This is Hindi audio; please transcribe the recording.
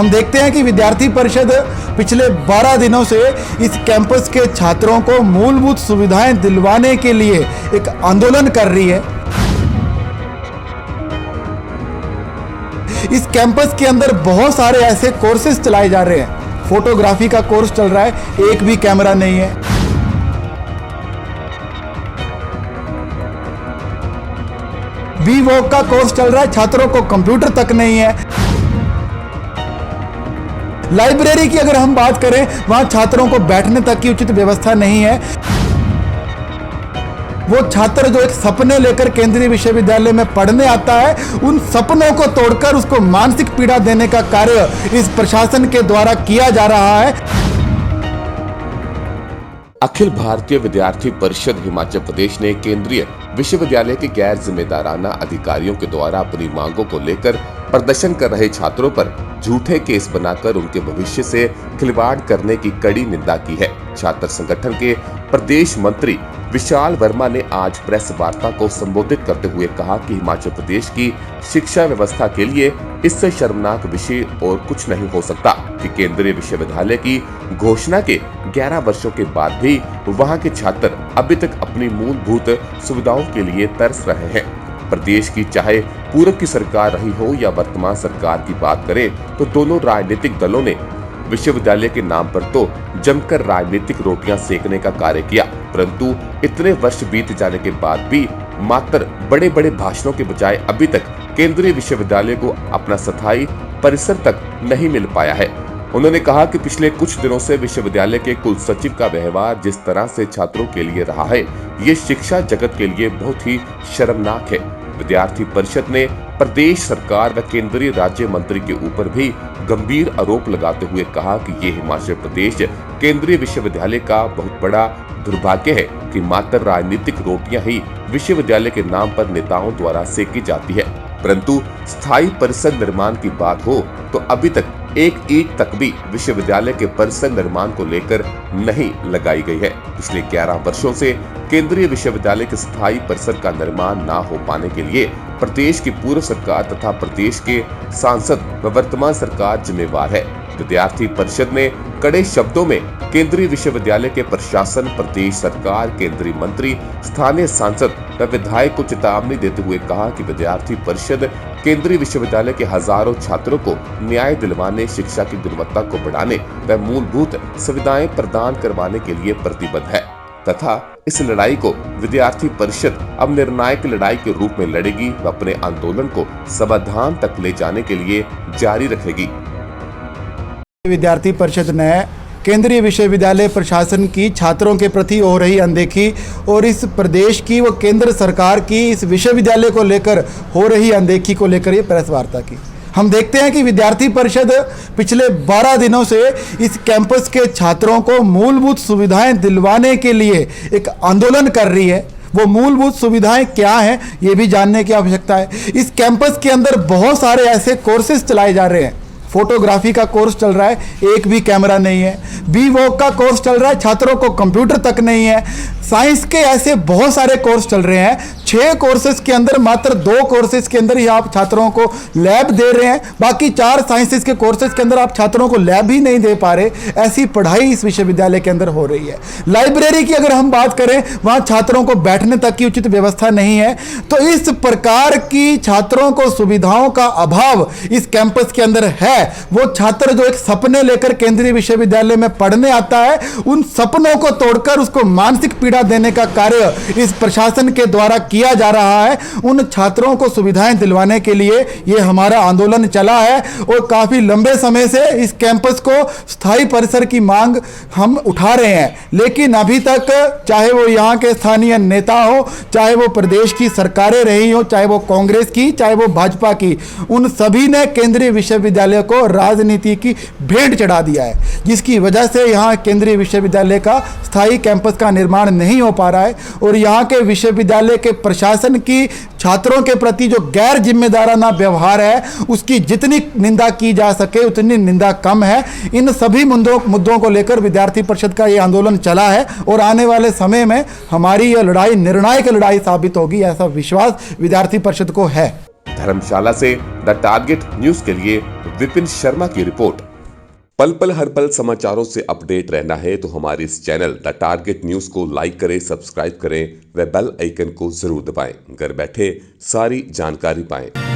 हम देखते हैं कि विद्यार्थी परिषद पिछले 12 दिनों से इस कैंपस के छात्रों को मूलभूत सुविधाएं दिलवाने के लिए एक आंदोलन कर रही है। इस कैंपस के अंदर बहुत सारे ऐसे कोर्सेज चलाए जा रहे हैं। फोटोग्राफी का कोर्स चल रहा है, एक भी कैमरा नहीं है। वी-वॉक का कोर्स चल रहा है, छात्रों को कंप्यूटर तक नहीं है। लाइब्रेरी की अगर हम बात करें, वहां छात्रों को बैठने तक की उचित व्यवस्था नहीं है। वो छात्र जो एक सपने लेकर केंद्रीय विश्वविद्यालय में पढ़ने आता है, उन सपनों को तोड़कर उसको मानसिक पीड़ा देने का कार्य इस प्रशासन के द्वारा किया जा रहा है। अखिल भारतीय विद्यार्थी परिषद हिमाचल प्रदेश ने केंद्रीय विश्वविद्यालय के गैर जिम्मेदाराना अधिकारियों के द्वारा अपनी मांगों को लेकर प्रदर्शन कर रहे छात्रों पर झूठे केस बनाकर उनके भविष्य से खिलवाड़ करने की कड़ी निंदा की है। छात्र संगठन के प्रदेश मंत्री विशाल वर्मा ने आज प्रेस वार्ता को संबोधित करते हुए कहा कि हिमाचल प्रदेश की शिक्षा व्यवस्था के लिए इससे शर्मनाक विषय और कुछ नहीं हो सकता कि केंद्रीय विश्वविद्यालय की घोषणा के 11 वर्षों के बाद भी वहां के छात्र अभी तक अपनी मूलभूत सुविधाओं के लिए तरस रहे हैं। प्रदेश की चाहे पूर्व की सरकार रही हो या वर्तमान सरकार की बात करें तो दोनों राजनीतिक दलों ने विश्वविद्यालय के नाम पर तो जमकर राजनीतिक रोटियां सेकने का कार्य किया, परंतु इतने वर्ष बीत जाने के बाद भी मात्र बड़े बड़े भाषणों के बजाय अभी तक केंद्रीय विश्वविद्यालय को अपना स्थायी परिसर तक नहीं मिल पाया है। उन्होंने कहा कि पिछले कुछ दिनों से विश्वविद्यालय के कुल सचिव का व्यवहार जिस तरह से छात्रों के लिए रहा है, ये शिक्षा जगत के लिए बहुत ही शर्मनाक है। विद्यार्थी परिषद ने प्रदेश सरकार व केंद्रीय राज्य मंत्री के ऊपर भी गंभीर आरोप लगाते हुए कहा कि ये हिमाचल प्रदेश केंद्रीय विश्वविद्यालय का बहुत बड़ा दुर्भाग्य है कि मात्र राजनीतिक रोटियां ही विश्वविद्यालय के नाम पर नेताओं द्वारा सेकी जाती है, परंतु स्थायी परिसर निर्माण की बात हो तो अभी तक एक ईंट तक भी विश्वविद्यालय के परिसर निर्माण को लेकर नहीं लगाई गई है। पिछले 11 वर्षों से केंद्रीय विश्वविद्यालय के स्थायी परिसर का निर्माण न हो पाने के लिए प्रदेश की पूर्व सरकार तथा प्रदेश के सांसद व वर्तमान सरकार जिम्मेवार है। विद्यार्थी परिषद ने कड़े शब्दों में केंद्रीय विश्वविद्यालय के प्रशासन, प्रदेश सरकार, केंद्रीय मंत्री, स्थानीय सांसद व विधायक को चेतावनी देते हुए कहा कि विद्यार्थी परिषद केंद्रीय विश्वविद्यालय के हजारों छात्रों को न्याय दिलवाने, शिक्षा की गुणवत्ता को बढ़ाने व मूलभूत सुविधाएं प्रदान करवाने के लिए प्रतिबद्ध है तथा इस लड़ाई को विद्यार्थी परिषद अब निर्णायक लड़ाई के रूप में लड़ेगी व अपने आंदोलन को समाधान तक ले जाने के लिए जारी रखेगी। विद्यार्थी परिषद ने केंद्रीय विश्वविद्यालय प्रशासन की छात्रों के प्रति हो रही अनदेखी और इस प्रदेश की व केंद्र सरकार की इस विश्वविद्यालय को लेकर हो रही अनदेखी को लेकर ये प्रेस वार्ता की। हम देखते हैं कि विद्यार्थी परिषद पिछले 12 दिनों से इस कैंपस के छात्रों को मूलभूत सुविधाएं दिलवाने के लिए एक आंदोलन कर रही है। वो मूलभूत सुविधाएं क्या हैं, ये भी जानने की आवश्यकता है। इस कैंपस के अंदर बहुत सारे ऐसे कोर्सेज चलाए जा रहे हैं। फोटोग्राफी का कोर्स चल रहा है, एक भी कैमरा नहीं है। वी-वॉक का कोर्स चल रहा है, छात्रों को कंप्यूटर तक नहीं है। साइंस के ऐसे बहुत सारे कोर्स चल रहे हैं। 6 कोर्सेज के अंदर मात्र 2 कोर्सेज के अंदर ही आप छात्रों को लैब दे रहे हैं, बाकी 4 साइंसेज के कोर्सेज के अंदर आप छात्रों को लैब ही नहीं दे पा रहे। ऐसी पढ़ाई इस विश्वविद्यालय के अंदर हो रही है। लाइब्रेरी की अगर हम बात करें, वहां छात्रों को बैठने तक की उचित व्यवस्था नहीं है। तो इस प्रकार की छात्रों को सुविधाओं का अभाव इस कैंपस के अंदर है। वो छात्र जो एक सपने लेकर केंद्रीय विश्वविद्यालय में पढ़ने आता है, उन सपनों को तोड़कर उसको मानसिक पीड़ा देने का कार्य इस प्रशासन के द्वारा किया जा रहा है। उन छात्रों को सुविधाएं दिलवाने के लिए ये हमारा आंदोलन चला है और काफी लंबे समय से इस कैंपस को स्थायी परिसर की मांग हम उठा रहे हैं, लेकिन अभी तक चाहे वो यहाँ के स्थानीय नेता हो, चाहे वो प्रदेश की सरकारें रही हो, चाहे वो कांग्रेस की, चाहे वो भाजपा की, उन सभी ने केंद्रीय विश्वविद्यालय को राजनीति की भेंट चढ़ा दिया है, जिसकी वजह से यहाँ केंद्रीय विश्वविद्यालय का स्थायी कैंपस का निर्माण नहीं हो पा रहा है। और यहाँ के विश्वविद्यालय के प्रशासन की छात्रों के प्रति जो गैर जिम्मेदाराना व्यवहार है, उसकी जितनी निंदा की जा सके उतनी निंदा कम है। इन सभी मुद्दों को लेकर विद्यार्थी परिषद का ये आंदोलन चला है और आने वाले समय में हमारी यह लड़ाई निर्णायक लड़ाई साबित होगी, ऐसा विश्वास विद्यार्थी परिषद को है। धर्मशाला से द टारगेट न्यूज के लिए विपिन शर्मा की रिपोर्ट। पल पल हर पल समाचारों से अपडेट रहना है तो हमारे इस चैनल द टारगेट न्यूज को लाइक करें, सब्सक्राइब करें व बेल आइकन को जरूर दबाएं। घर बैठे सारी जानकारी पाएं।